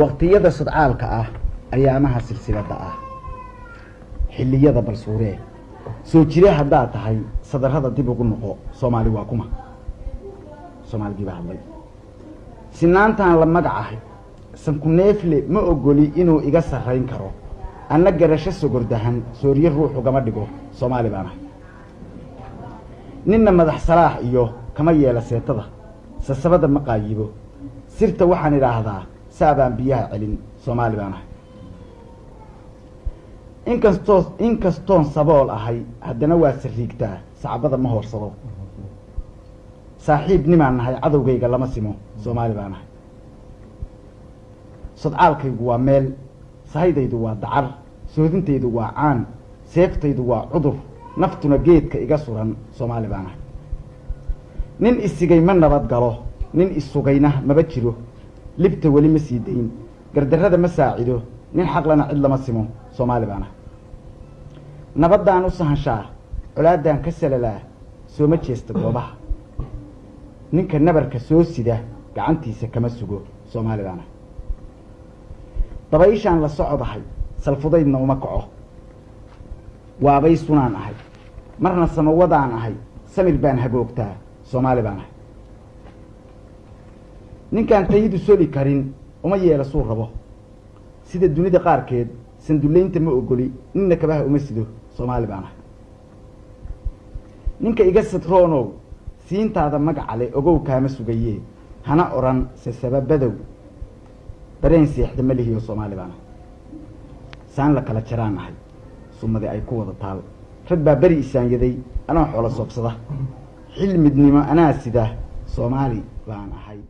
waqtiyada sodcaalka ah ayaamaha silsilada ah xilliyada balsuuree soo jire haddaad tahay sadarrada dib ugu noqo Soomaali waa kuma Soomaaligi baa hadlay sinaantaan la magacahay sanku neefle ma ogoli inuu iga sarreyn karo anna garasho sogordahan sooriye ruuxu gama dhigo Soomaali baan ahay ninna madax salaax iyo kama yeela seetada sasabada ma qaayibo sirta waxaan idhaahdaa saabaan biyaha celin Soomaali baan ahay inkastoon sabool ahay haddana waa sariigtaa sacbada ma hoorsado saaxiib nimaan nahay cadowgayga lama simo Soomaali baan ahay sodcaalkaygu waa meel sahaydaydu waa dacar soodintaydu waa caan seeftaydu waa cudur naftuna geedka iga suran Soomaali baan ahay nin isigay ma nabad galo nin isugayna maba jiro libta weli ma sii dayn gardarrada ma saacido nin xaqlana cid lama simo Soomaali baan ahay nabadaan u sahanshaa colaadaan ka salalaa soo ma jeesta goobaha ninka nabarka soo sida gacantiisa kama sugo Soomaali baan ahay dabayshaan la socodahay salfudaydna uma kaco waabay sunaan ahay marna samawadaan ahay samir baan hagoogtaa Soomaali baan ahay ninkaan tayidu soli karin uma yeela suu rabo sida dunida qaarkeed sanduleynta ma ogoli ninna kabaha uma sido Soomaali baan ahay ninka iga sadroonow siintaada magacale ogow kaama sugayee hana oran sababadow dareen seexda ma lihiyo Soomaali baan ahay saan la kala jaraan ahay sumadii ay ku wada taal rag baa bari isaanyaday anaa xoolo soobsada xil midnimo anaa sida Soomaali baan ahay